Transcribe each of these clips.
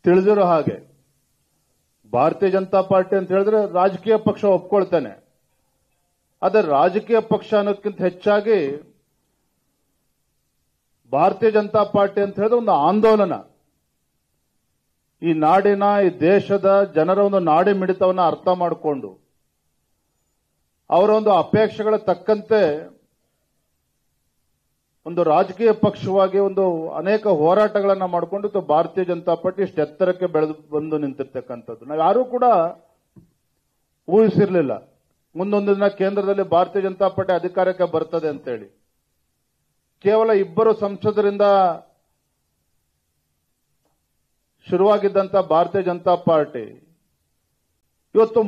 ತಿಳಿದಿರೋ ಹಾಗೆ ಭಾರತೀಯ ಜನತಾ ಪಾರ್ಟಿ ಅಂತ ಹೇಳಿದ್ರೆ ರಾಜಕೀಯ ಪಕ್ಷ ಒಪ್ಕೊಳ್ತೇನೆ. ಆದರೆ ರಾಜಕೀಯ ಪಕ್ಷ ಅನ್ನೋದಕ್ಕಿಂತ ಹೆಚ್ಚಾಗಿ ಭಾರತೀಯ ಜನತಾ ಪಾರ್ಟಿ ಅಂತ ಹೇಳಿದ್ರೆ ಒಂದು ಆಂದೋಲನ. ಈ ನಾಡಿನ, ಈ ದೇಶದ ಜನರ ಒಂದು ನಾಡಿ ಮಿಡಿತವನ್ನು ಅರ್ಥ ಮಾಡಿಕೊಂಡು ಅವರ ಒಂದು ಅಪೇಕ್ಷೆಗಳ ತಕ್ಕಂತೆ ಒಂದು ರಾಜಕೀಯ ಪಕ್ಷವಾಗಿ ಒಂದು ಅನೇಕ ಹೋರಾಟಗಳನ್ನು ಮಾಡಿಕೊಂಡು ಭಾರತೀಯ ಜನತಾ ಪಾರ್ಟಿ ಇಷ್ಟು ಎತ್ತರಕ್ಕೆ ಬೆಳೆದು ಬಂದು ನಿಂತಿರ್ತಕ್ಕಂಥದ್ದು ನಾವು ಯಾರೂ ಕೂಡ ಊಹಿಸಿರ್ಲಿಲ್ಲ. ಮುಂದೊಂದು ದಿನ ಕೇಂದ್ರದಲ್ಲಿ ಭಾರತೀಯ ಜನತಾ ಪಾರ್ಟಿ ಅಧಿಕಾರಕ್ಕೆ ಬರ್ತದೆ ಅಂತೇಳಿ. ಕೇವಲ ಇಬ್ಬರು ಸಂಸದರಿಂದ ಶುರುವಾಗಿದ್ದಂಥ ಭಾರತೀಯ ಜನತಾ ಪಾರ್ಟಿ ಇವತ್ತು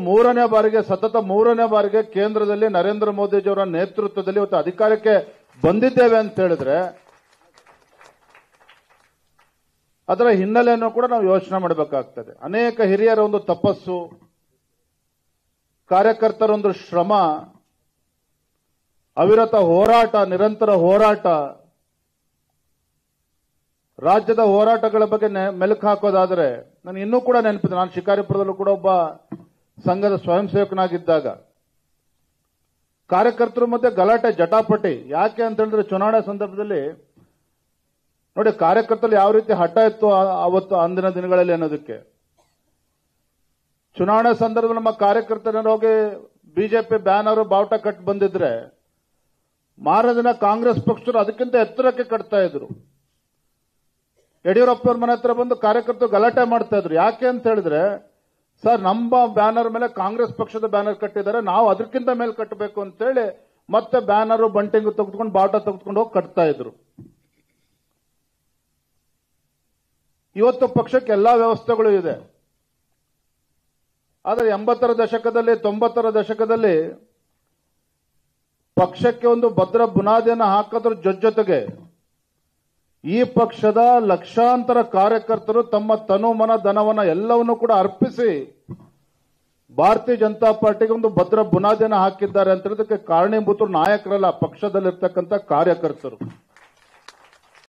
ಸತತ ಮೂರನೇ ಬಾರಿಗೆ ಕೇಂದ್ರದಲ್ಲಿ ನರೇಂದ್ರ ಮೋದಿಜಿಯವರ ನೇತೃತ್ವದಲ್ಲಿ ಇವತ್ತು ಅಧಿಕಾರಕ್ಕೆ ಬಂದಿದ್ದೇವೆ ಅಂತ ಹೇಳಿದ್ರೆ ಅದರ ಹಿನ್ನೆಲೆಯನ್ನು ಕೂಡ ನಾವು ಯೋಚನೆ ಮಾಡಬೇಕಾಗ್ತದೆ. ಅನೇಕ ಹಿರಿಯರ ಒಂದು ತಪಸ್ಸು, ಕಾರ್ಯಕರ್ತರ ಒಂದು ಶ್ರಮ, ಅವಿರತ ಹೋರಾಟ, ನಿರಂತರ ಹೋರಾಟ, ರಾಜ್ಯದ ಹೋರಾಟಗಳ ಬಗ್ಗೆ ಮೆಲುಕು ಹಾಕೋದಾದ್ರೆ ನನಗೆ ಇನ್ನೂ ಕೂಡ ನೆನಪಿದೆ. ನಾನು ಶಿಕಾರಿಪುರದಲ್ಲೂ ಕೂಡ ಒಬ್ಬ ಸಂಘದ ಸ್ವಯಂ ಸೇವಕನಾಗಿದ್ದಾಗ ಕಾರ್ಯಕರ್ತರ ಮಧ್ಯೆ ಗಲಾಟೆ, ಜಟಾಪಟಿ. ಯಾಕೆ ಅಂತ ಹೇಳಿದ್ರೆ ಚುನಾವಣೆ ಸಂದರ್ಭದಲ್ಲಿ ನೋಡಿ ಕಾರ್ಯಕರ್ತರು ಯಾವ ರೀತಿ ಹಠ ಇತ್ತು ಅವತ್ತು ಅಂದಿನ ದಿನಗಳಲ್ಲಿ ಅನ್ನೋದಕ್ಕೆ. ಚುನಾವಣೆ ಸಂದರ್ಭದಲ್ಲಿ ನಮ್ಮ ಕಾರ್ಯಕರ್ತರು ಹೋಗಿ ಬಿಜೆಪಿ ಬ್ಯಾನರ್ ಬಾವುಟ ಕಟ್ ಬಂದಿದ್ರೆ ಮಾರನೇ ದಿನ ಕಾಂಗ್ರೆಸ್ ಪಕ್ಷರು ಅದಕ್ಕಿಂತ ಎತ್ತರಕ್ಕೆ ಕಟ್ತಾ ಇದ್ರು. ಯಡಿಯೂರಪ್ಪವ್ರ ಮನೆ ಹತ್ರ ಬಂದು ಕಾರ್ಯಕರ್ತರು ಗಲಾಟೆ ಮಾಡ್ತಾ ಇದ್ರು. ಯಾಕೆ ಅಂತ ಹೇಳಿದ್ರೆ ಸರ್ ನಮ್ಮ ಬ್ಯಾನರ್ ಮೇಲೆ ಕಾಂಗ್ರೆಸ್ ಪಕ್ಷದ ಬ್ಯಾನರ್ ಕಟ್ಟಿದ್ದಾರೆ, ನಾವು ಅದಕ್ಕಿಂತ ಮೇಲೆ ಕಟ್ಟಬೇಕು ಅಂತೇಳಿ ಮತ್ತೆ ಬ್ಯಾನರ್ ಬಂಟಿಂಗ್ ತೆಗೆದುಕೊಂಡು ಬಾವುಟ ತೆಗೆದುಕೊಂಡು ಹೋಗಿ ಕಟ್ತಾ ಇದ್ರು. ಇವತ್ತು ಪಕ್ಷಕ್ಕೆ ಎಲ್ಲಾ ವ್ಯವಸ್ಥೆಗಳು ಇದೆ. ಆದರೆ 80ರ ದಶಕದಲ್ಲಿ 90ರ ದಶಕದಲ್ಲಿ ಪಕ್ಷಕ್ಕೆ ಒಂದು ಭದ್ರ ಬುನಾದಿಯನ್ನು ಹಾಕೋದ್ರ ಜೊತೆಗೆ ಈ ಪಕ್ಷದ ಲಕ್ಷಾಂತರ ಕಾರ್ಯಕರ್ತರು ತಮ್ಮ ತನು ಮನ ಧನವನ್ನ ಎಲ್ಲವನ್ನೂ ಕೂಡ ಅರ್ಪಿಸಿ ಭಾರತೀಯ ಜನತಾ ಪಾರ್ಟಿಗೆ ಒಂದು ಭದ್ರ ಬುನಾದಿಯನ್ನು ಹಾಕಿದ್ದಾರೆ ಅಂತ ಹೇಳೋದಕ್ಕೆ ಕಾರಣೀಭೂತರು ನಾಯಕರಲ್ಲ, ಪಕ್ಷದಲ್ಲಿರ್ತಕ್ಕಂಥ ಕಾರ್ಯಕರ್ತರು.